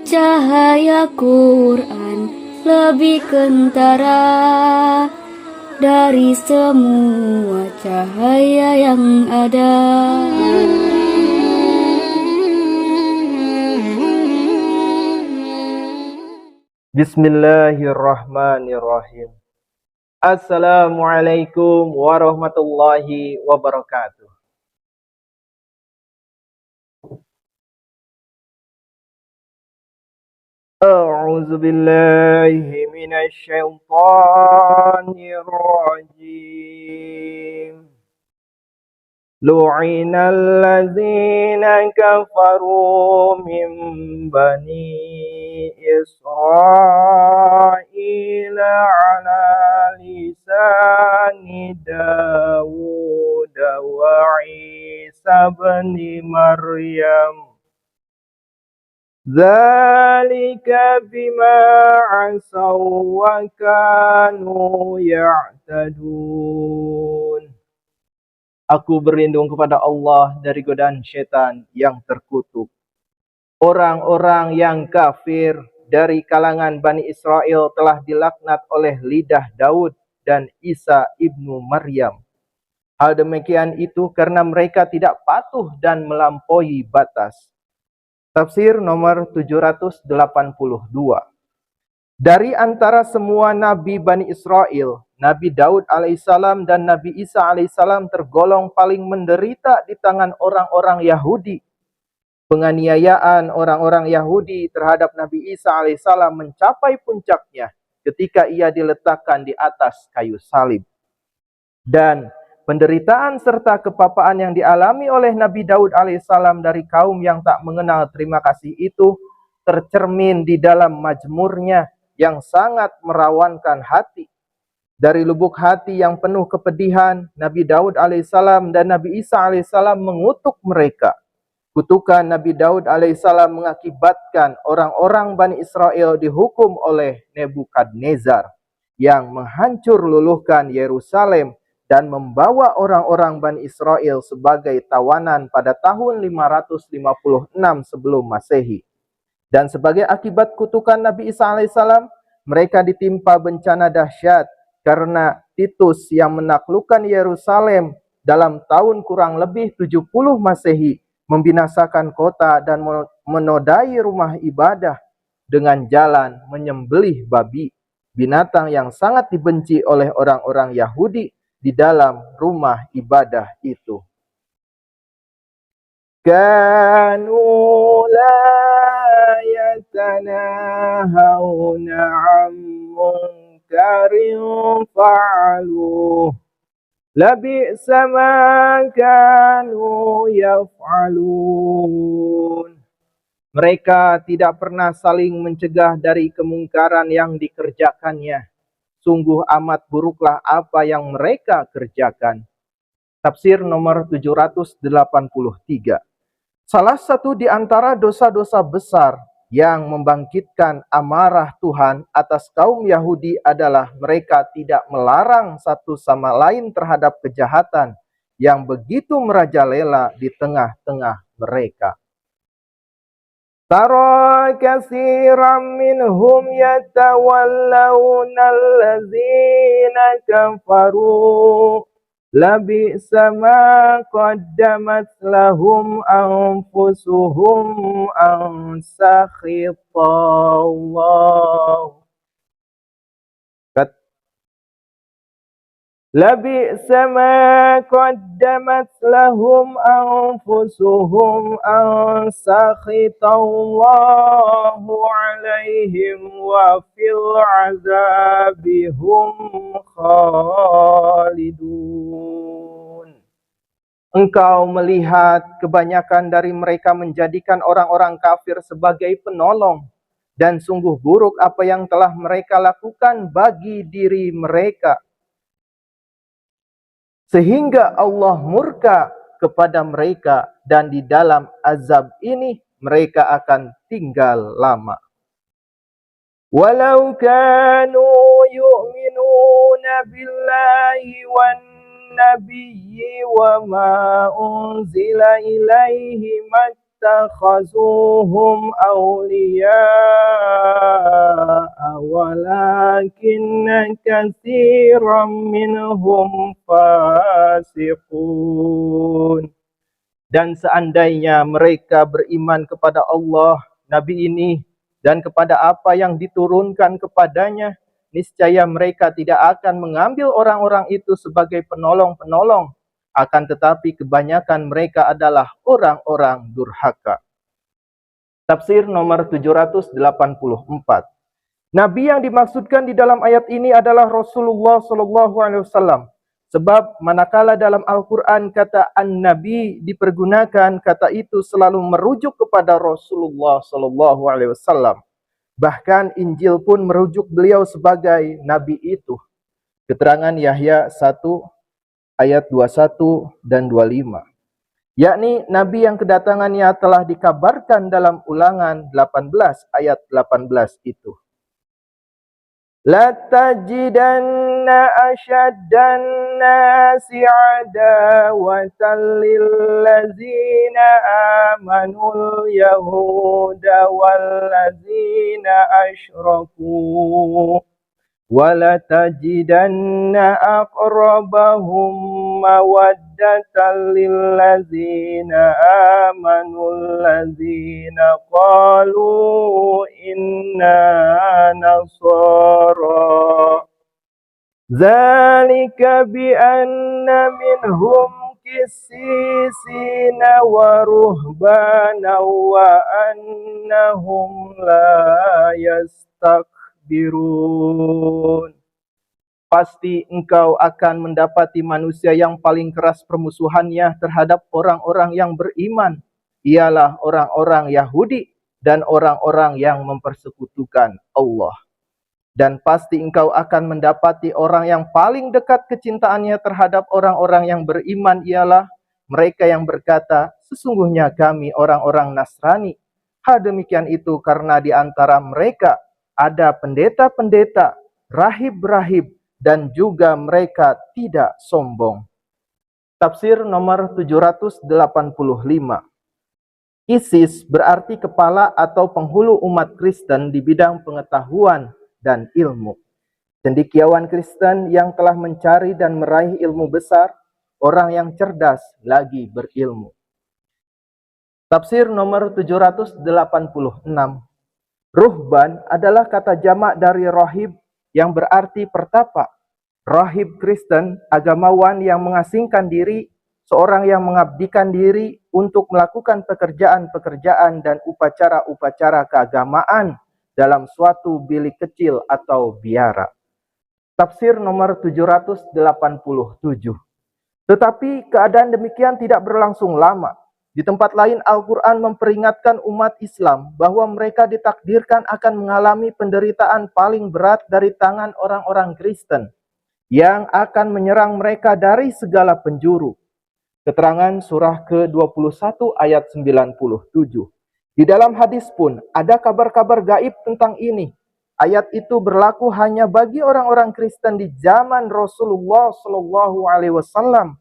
Cahaya Quran lebih kentara dari semua cahaya yang ada. Bismillahirrahmanirrahim. Assalamualaikum warahmatullahi wabarakatuh. A'udzu billahi minasy syaithanir rajim. Lu'inal ladzina kafaru min bani Israila ala lisani Dawud wa Isa bin Maryam. Dzalika bima asaw wa kanu ya'tadun. Aku berlindung kepada Allah dari godaan syaitan yang terkutuk. Orang-orang yang kafir dari kalangan Bani Israel telah dilaknat oleh lidah Daud dan Isa ibnu Maryam. Hal demikian itu karena mereka tidak patuh dan melampaui batas. Tafsir nomor 782. Dari antara semua Nabi Bani Israel, Nabi Daud alaihissalam dan Nabi Isa alaihissalam tergolong paling menderita di tangan orang-orang Yahudi. Penganiayaan orang-orang Yahudi terhadap Nabi Isa alaihissalam mencapai puncaknya ketika ia diletakkan di atas kayu salib. Dan penderitaan serta kepapaan yang dialami oleh Nabi Daud alaihissalam dari kaum yang tak mengenal terima kasih itu tercermin di dalam mazmurnya yang sangat merawankan hati. Dari lubuk hati yang penuh kepedihan, Nabi Daud alaihissalam dan Nabi Isa alaihissalam mengutuk mereka. Kutukan Nabi Daud alaihissalam mengakibatkan orang-orang Bani Israel dihukum oleh Nebukadnezar yang menghancur luluhkan Yerusalem dan membawa orang-orang Bani Israel sebagai tawanan pada tahun 556 sebelum Masehi. Dan sebagai akibat kutukan Nabi Isa alaihissalam, mereka ditimpa bencana dahsyat karena Titus yang menaklukkan Yerusalem dalam tahun kurang lebih 70 Masehi membinasakan kota dan menodai rumah ibadah dengan jalan menyembelih babi, binatang yang sangat dibenci oleh orang-orang Yahudi di dalam rumah ibadah itu. Kanu la yatanahawna 'an munkarin fa'aluh labi'sa ma kanu yaf'alun. Mereka tidak pernah saling mencegah dari kemungkaran yang dikerjakannya. Sungguh amat buruklah apa yang mereka kerjakan. Tafsir nomor 783. Salah satu di antara dosa-dosa besar yang membangkitkan amarah Tuhan atas kaum Yahudi adalah mereka tidak melarang satu sama lain terhadap kejahatan yang begitu merajalela di tengah-tengah mereka. Tara katsiran minhum yatawallawna allazina kafaru labi'sa ma qaddamat lahum anfusuhum an sakhitallah. Labi'sa ma qaddamat lahum anfusuhum an sakhitallahu alaihim wa fil azabihum khalidun. Engkau melihat kebanyakan dari mereka menjadikan orang-orang kafir sebagai penolong, dan sungguh buruk apa yang telah mereka lakukan bagi diri mereka. Sehingga Allah murka kepada mereka dan di dalam azab ini mereka akan tinggal lama. Walau kanu yu'minuna billahi wan النبي وما أنزل إليه ما اتخذوهم أولياء ولكن كثيرا منهم فاسقون. Dan seandainya mereka beriman kepada Allah, Nabi ini, dan kepada apa yang diturunkan kepadanya, niscaya mereka tidak akan mengambil orang-orang itu sebagai penolong-penolong. Akan tetapi kebanyakan mereka adalah orang-orang durhaka. Tafsir nomor 784. Nabi yang dimaksudkan di dalam ayat ini adalah Rasulullah SAW. Sebab manakala dalam Al-Quran kata An-Nabi dipergunakan, kata itu selalu merujuk kepada Rasulullah SAW. Bahkan Injil pun merujuk beliau sebagai Nabi itu. Keterangan Yahya 1 ayat 21 dan 25. Yakni Nabi yang kedatangannya telah dikabarkan dalam Ulangan 18 ayat 18 itu. La tajidanna asyaddan nasi adawatan lillazina amanul yahuda wallazina asyraku wala tajidanna aqrabahum mawaddatan lillazina amanul lazina qalu inna nasara zalika bi anna minhum qissisina wa ruhbana wa annahum la yastakbirun. Pasti engkau akan mendapati manusia yang paling keras permusuhannya terhadap orang-orang yang beriman. Ialah orang-orang Yahudi dan orang-orang yang mempersekutukan Allah. Dan pasti engkau akan mendapati orang yang paling dekat kecintaannya terhadap orang-orang yang beriman ialah mereka yang berkata, sesungguhnya kami orang-orang Nasrani. Hal demikian itu karena di antara mereka ada pendeta-pendeta, rahib-rahib, dan juga mereka tidak sombong. Tafsir nomor 785. ISIS berarti kepala atau penghulu umat Kristen di bidang pengetahuan dan ilmu. Cendekiawan Kristen yang telah mencari dan meraih ilmu besar, orang yang cerdas lagi berilmu. Tafsir nomor 786. Ruhban adalah kata jamak dari rohib yang berarti pertapa. Rahib Kristen, agamawan yang mengasingkan diri, seorang yang mengabdikan diri untuk melakukan pekerjaan-pekerjaan dan upacara-upacara keagamaan dalam suatu bilik kecil atau biara. Tafsir nomor 787. Tetapi keadaan demikian tidak berlangsung lama. Di tempat lain Al-Quran memperingatkan umat Islam bahwa mereka ditakdirkan akan mengalami penderitaan paling berat dari tangan orang-orang Kristen yang akan menyerang mereka dari segala penjuru. Keterangan surah ke-21 ayat 97. Di dalam hadis pun ada kabar-kabar gaib tentang ini. Ayat itu berlaku hanya bagi orang-orang Kristen di zaman Rasulullah SAW.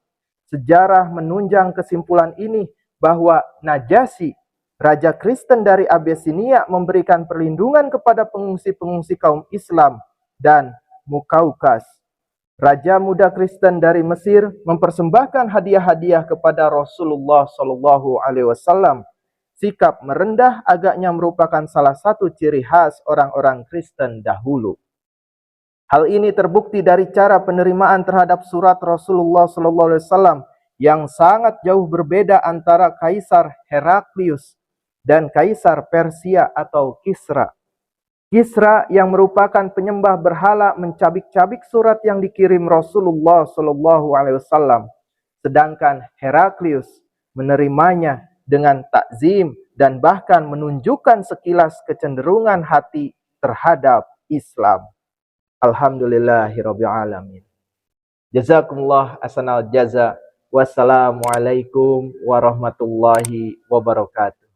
Sejarah menunjang kesimpulan ini bahwa Najasyi, raja Kristen dari Abisinia, memberikan perlindungan kepada pengungsi-pengungsi kaum Islam, dan Mukaukas, raja muda Kristen dari Mesir, mempersembahkan hadiah-hadiah kepada Rasulullah SAW. Sikap merendah agaknya merupakan salah satu ciri khas orang-orang Kristen dahulu. Hal ini terbukti dari cara penerimaan terhadap surat Rasulullah SAW yang sangat jauh berbeda antara Kaisar Heraklius dan Kaisar Persia atau Kisra. Kisra yang merupakan penyembah berhala mencabik-cabik surat yang dikirim Rasulullah SAW, sedangkan Heraklius menerimanya dengan takzim dan bahkan menunjukkan sekilas kecenderungan hati terhadap Islam. Alhamdulillahirabbil alamin. Jazakumullah ahsanal jaza. Wassalamualaikum warahmatullahi wabarakatuh.